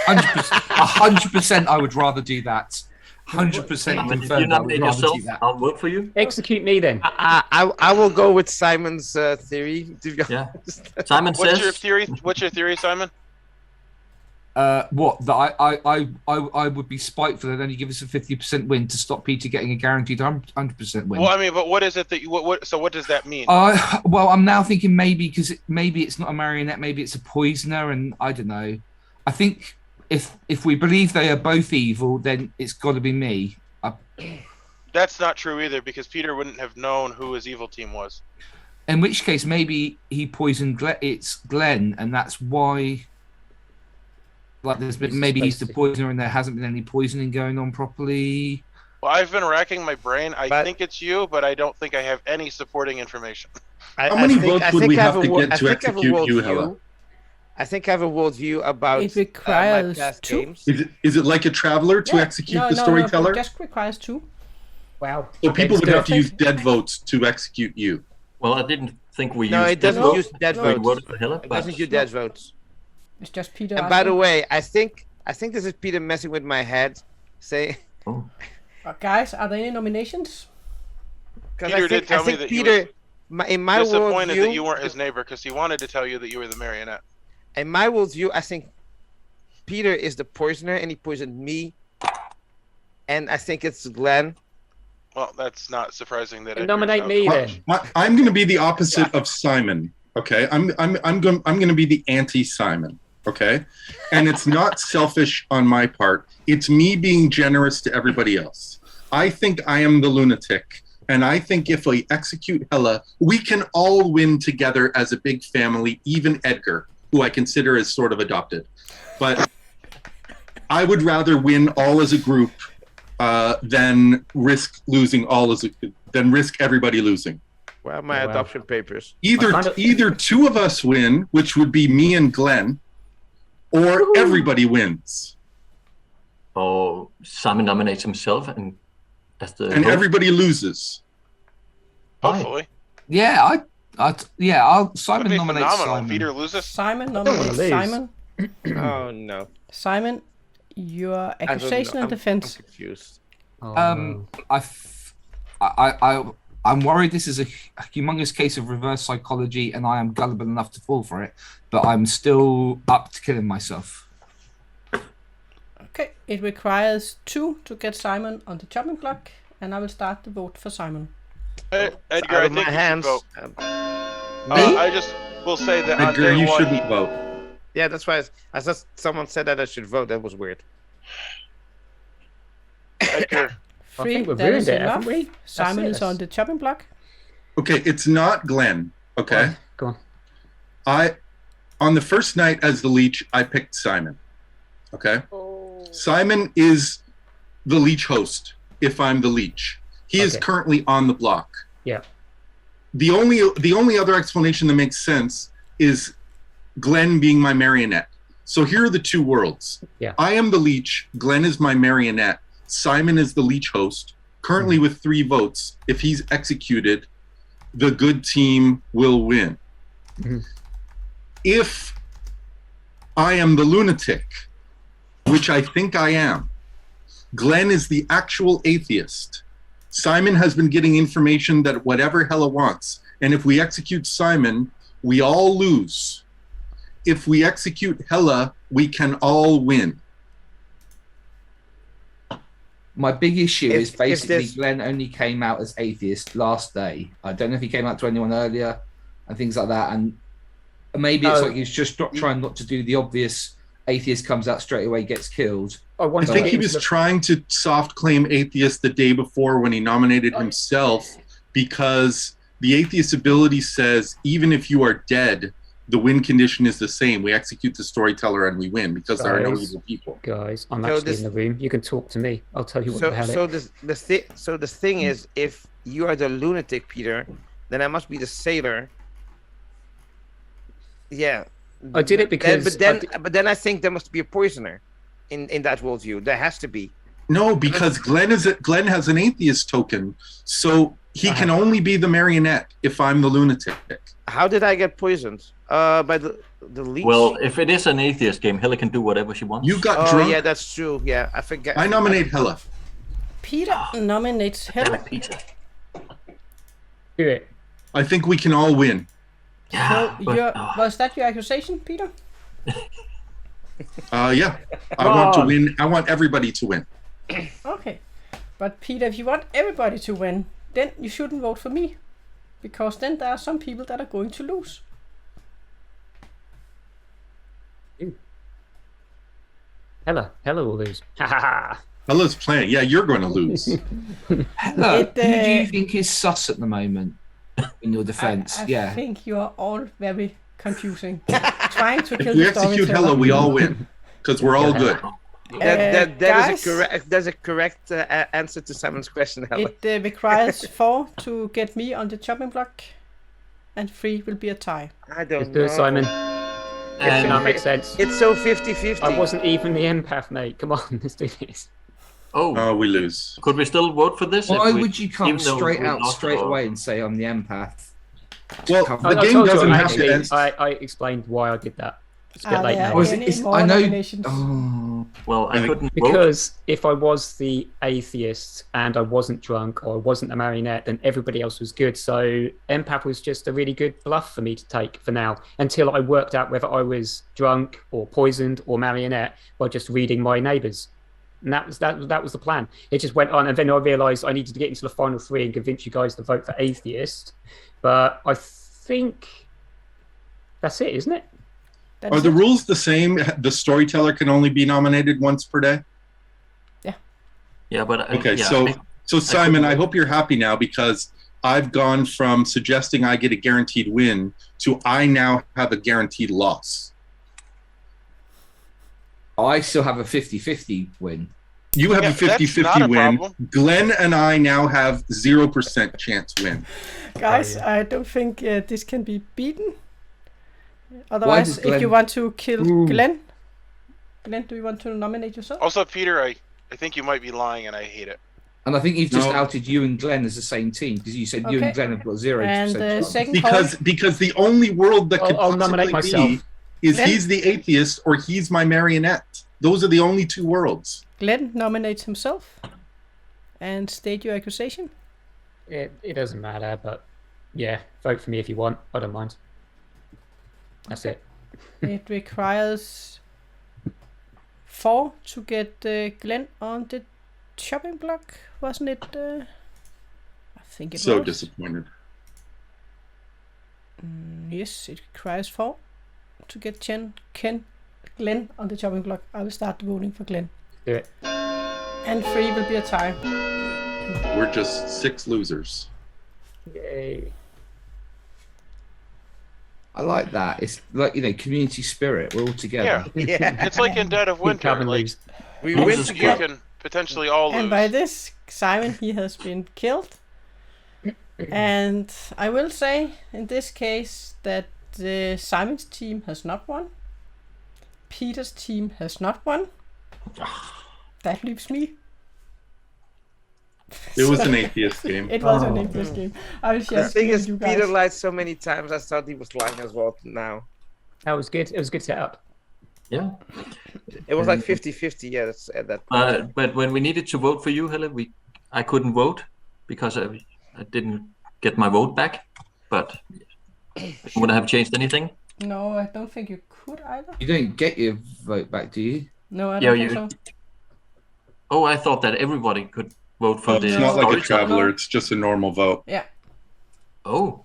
100%. I would rather do that. 100% Simon, if you confirmed. I would nominate rather yourself, do that. I'll vote for you. Execute me then. I will go with Simon's theory. To be Yeah. honest. Simon What's says your theory? What's your theory, Simon? What that I would be spiteful and only give us a 50% win to stop Peter getting a guaranteed 100% win. Well, I mean, but what is it that you? What? So what does that mean? Well, I'm now thinking maybe because maybe it's not a marionette, maybe it's a poisoner, and I don't know. I think if we believe they are both evil, then it's got to be me. That's not true either because Peter wouldn't have known who his evil team was. In which case, maybe he poisoned. It's Glenn, and that's why. Like, maybe he's the poisoner, and there hasn't been any poisoning going on properly. Well, I've been racking my brain. I But- think it's you, but I don't think I have any supporting information. How many votes would we have to get to execute you, Helle? I think I have a worldview about It requires my past two. games. Is it like a traveler to execute the storyteller? It just requires two. Wow. So people would have to let's- use dead votes to execute you. Well, I didn't think we No, used it doesn't dead use dead votes. We votes. voted for Helle, It but doesn't use dead votes. It's just Peter. And by the asking. way, I think this is Peter messing with my head. Oh. Guys, are there any nominations? Because Peter I think, did tell I think me that you Peter, in my Disappointed that you worldview, weren't his neighbor because he wanted to tell you that you were the marionette. in my worldview, I think Peter is the poisoner, and he poisoned me. And I think it's Glenn. Well, that's not surprising that. And Edgar's nominate out. me then. I'm going to be the opposite of Simon. Okay, I'm going to be the anti-Simon. Okay, and it's not selfish on my part. It's me being generous to everybody else. I think I am the lunatic, and I think if we execute Helle, we can all win together as a big family. Even Edgar, who I consider as sort of adopted, but I would rather win all as a group than risk losing than risk everybody losing. Where are my adoption papers? Either two of us win, which would be me and Glenn, or everybody wins. Or Simon nominates himself and everybody loses. Hopefully. Yeah, I'll Simon That'd be nominates phenomenal. Simon. Peter loses. Simon nominates Simon. Oh no. Simon, your accusation and defense. I'm confused. I'm worried this is a humongous case of reverse psychology, and I am gullible enough to fall for it. But I'm still up to killing myself. Okay, it requires 2 to get Simon on the chopping block, and I will start the vote for Simon. Edgar, Out I of my think you hands. should vote. I just will say that on Edgar, day you one, shouldn't vote. Yeah, that's why I thought someone said that I should vote. That was weird. Edgar, I 3, think we've that ruined is it, enough. haven't we? Simon That's is it. on the chopping block. Okay, it's not Glenn. Okay. Go on. On the first night as the Lleech, I picked Simon. Okay. Simon is the Lleech host. If I'm the Lleech, he is Okay. currently on the block. Yeah. The only other explanation that makes sense is Glenn being my marionette. So here are the two worlds. Yeah. I am the Lleech. Glenn is my marionette. Simon is the Lleech host. Currently with 3 votes. If he's executed, the good team will win. Mhm. If I am the lunatic, which I think I am, Glenn is the actual atheist. Simon has been getting information that whatever Helle wants. And if we execute Simon, we all lose. If we execute Helle, we can all win. My big issue If- is if basically there's- Glenn only came out as atheist last day. I don't know if he came out to anyone earlier and things like that. And maybe it's No. like he's just trying not to do the obvious. Atheist comes out straight away, gets killed. I I wanted to think get he into was the- trying to soft claim atheist the day before when he nominated himself, because the atheist ability says even if you are dead, the win condition is the same. We execute the storyteller and we win because there are no Guys. evil people. Guys, I'm So actually this- in the room. You can talk to me. I'll tell you what the hell The thing is, if you are the lunatic, Peter, then I must be the sailor. Yeah. I did it because But then I think there must be a poisoner in that worldview. There has to be. No, because Glenn has an atheist token, so he can only be the marionette if I'm the lunatic. How did I get poisoned? By the Lleech? Well, if it is an atheist game, Helle can do whatever she wants. You got Oh drunk. yeah, that's true. Yeah, I forget. I nominate Helle. Peter nominates Damn Helle. it, Peter. do it. I think we can all win. Yeah, So but, was that your accusation, Peter? Yeah, I want to win. I want everybody to win. Okay. But Peter, if you want everybody to win, then you shouldn't vote for me. Because then there are some people that are going to lose. Helle will lose. Ha ha ha. Helle's playing. Yeah, you're going to lose. Hello, It, who do you think is sus at the moment in your defense? I think you are all very confusing. Trying to If kill we the execute storyteller. Helle, we all win because we're all good. That guys, is a correct. That's a correct answer to Simon's question, Helle. It requires 4 to get me on the chopping block, and 3 will be a tie. I don't Let's do know. it, Simon. And- That makes sense. It's so 50-50. I wasn't even the empath, mate. Come on, let's do this. oh, We lose. could we still vote for this? Why if we- would you come even though straight we out lost straight or- away and say I'm the empath? Well, Come the on. I game told you, doesn't have actually, to end. I explained why I did that. It's a bit Are late there now. any more I know. nominations? Oh, Well, I couldn't vote. Because if I was the atheist and I wasn't drunk or I wasn't a marionette, then everybody else was good. So empath was just a really good bluff for me to take for now, until I worked out whether I was drunk or poisoned or marionette by just reading my neighbours. And that was the plan. It just went on, and then I realised I needed to get into the final 3 and convince you guys to vote for atheist. But I think that's it, isn't it? That's Are the it. rules the same? The storyteller can only be nominated once per day. Yeah, but Okay, yeah, so Simon, I hope you're happy now because I've gone from suggesting I get a guaranteed win to I now have a guaranteed loss. I still have a 50-50 win. You have Yeah, a 50-50 that's not a win. problem. Glenn and I now have 0% chance win. Guys, I don't think this can be beaten. Otherwise, does if you Glenn- want to kill Ooh. Glenn, do you want to nominate yourself? Also, Peter, I think you might be lying, and I hate it. And I think you've just No. outed you and Glenn as the same team because you said you Okay. and Glenn have got 0%. And chance. second Because the only world that could I'll nominate possibly be myself. is Glenn? he's the atheist or he's my marionette. Those are the only two worlds. Glenn nominates himself. And state your accusation. It doesn't matter, but yeah, vote for me if you want. I don't mind. That's it. It requires 4 to get Glenn on the chopping block, wasn't it? I think it So was. disappointed. Yes, it requires 4 to get Glenn on the chopping block. I will start voting for Glenn. Do it. And 3 will be a tie. We're just 6 losers. Yay. I like that. It's like, community spirit. We're all together. Yeah, Yeah. it's like in Dead of Winter. Come and Like, lose. We Losers win Losers you together. can potentially all lose. And by this, Simon, he has been killed. And I will say, in this case, that Simon's team has not won. Peter's team has not won. That leaves me. It was an atheist game. It was an English game. I was The just thing kidding is, you guys. Peter lied so many times. I thought he was lying as well. Now That was good. It was a good setup. Yeah. it was like 50-50. Yeah, that's at that. But when we needed to vote for you, Helle, I couldn't vote because I didn't get my vote back. But would I have changed anything? No, I don't think you could either. You don't get your vote back, do you? No, I Yeah, don't think so. Oh, I thought that everybody could vote for Oh, the it's not like a Storyteller. traveler. It's just a normal vote. Yeah. Oh,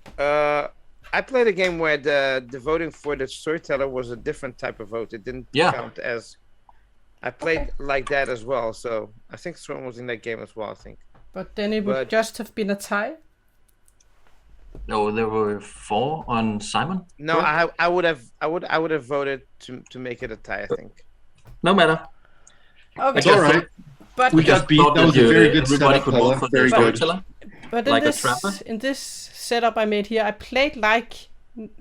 I played a game where the voting for the storyteller was a different type of vote. It didn't Yeah. count as. I played like that as well, so I think Storm was in that game as well. I think. But then it would But- just have been a tie. no, there were 4 on Simon. No, correct? I would have voted to make it a tie. I think. No matter. Okay. It's all right. But We got beat. That was a very good everybody setup, could Helle. vote for Very the good. Storyteller. But Like a in trapper? this setup I made here, I played like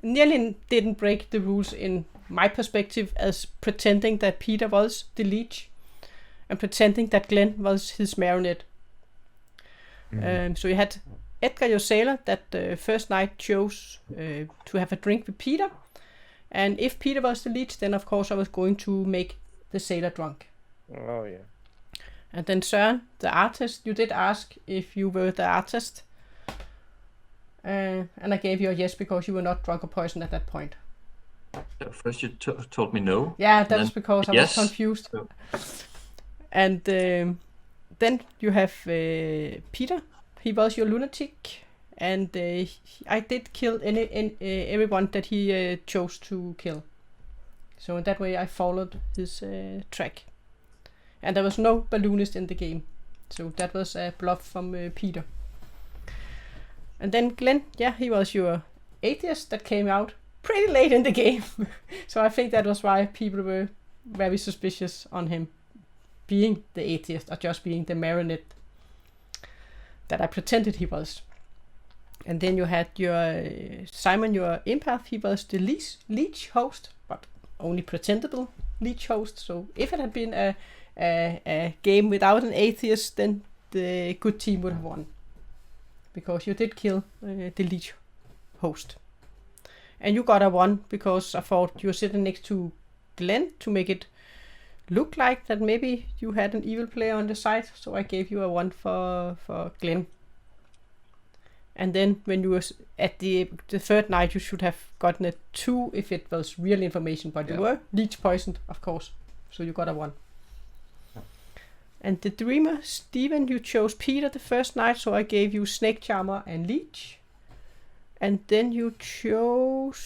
nearly didn't break the rules in my perspective as pretending that Peter was the Lleech and pretending that Glenn was his marionette. So you had Edgar, your sailor, that first night chose to have a drink with Peter. And if Peter was the Lleech, then of course I was going to make the sailor drunk. Oh yeah. And then Søren, the artist, you did ask if you were the artist. And I gave you a yes because you were not drunk or poisoned at that point. First you told me no. Yeah, that's then because I yes. was confused. So- And then you have Peter. He was your lunatic. And I did kill everyone that he chose to kill. So in that way I followed his track. And there was no balloonist in the game. So that was a bluff from Peter. And then Glenn, yeah, he was your atheist that came out pretty late in the game. So I think that was why people were very suspicious on him being the atheist or just being the marionette that I pretended he was. And then you had your Simon, your empath. He was the Lleech host, but only pretendable Lleech host. So if it had been a game without an atheist, then the good team would have won. Because you did kill the Lleech host. And you got a 1 because I thought you were sitting next to Glenn to make it look like that maybe you had an evil player on the side. So I gave you a 1 for Glenn. And then when you were at the third night, you should have gotten a 2 if it was real information. But you were Lleech poisoned, of course. So you got a 1. And the dreamer, Steven, you chose Peter the first night, so I gave you Snake Charmer and Lleech. And then you chose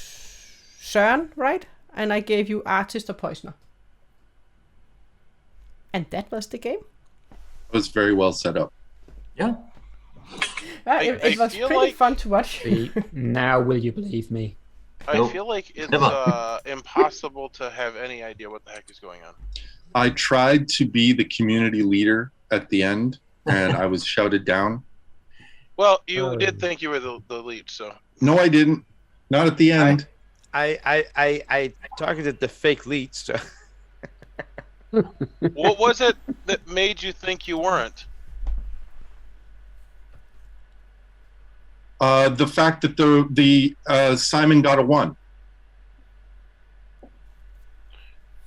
Søren, right? And I gave you Artist or Poisoner. And that was the game. It was very well set up. Yeah. It was feel pretty like- fun to watch. Now will you believe me? I Nope. feel like it's Never. impossible to have any idea what the heck is going on. I tried to be the community leader at the end, and I was shouted down. Well, you did think you were the Lleech, so. No, I didn't. Not at the end. I targeted the fake Lleech. So. What was it that made you think you weren't? The fact that the Simon got a 1.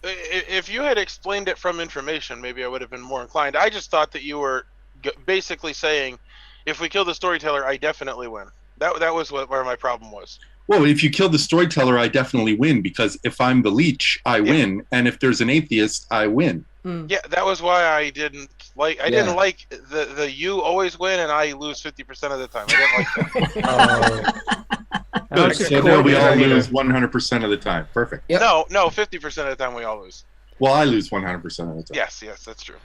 If you had explained it from information, maybe I would have been more inclined. I just thought that you were basically saying, if we kill the Storyteller, I definitely win. That was where my problem was. Well, if you kill the Storyteller, I definitely win, because if I'm the Lleech, I win, and if there's an Atheist, I win. Yeah, that was why I didn't like. I didn't like the you always win and I lose 50% of the time. I didn't like that. Good. So there we all lose 100% of the time. Perfect. Yep. No, 50% of the time we all lose. Well, I lose 100% of the time. Yes, that's true.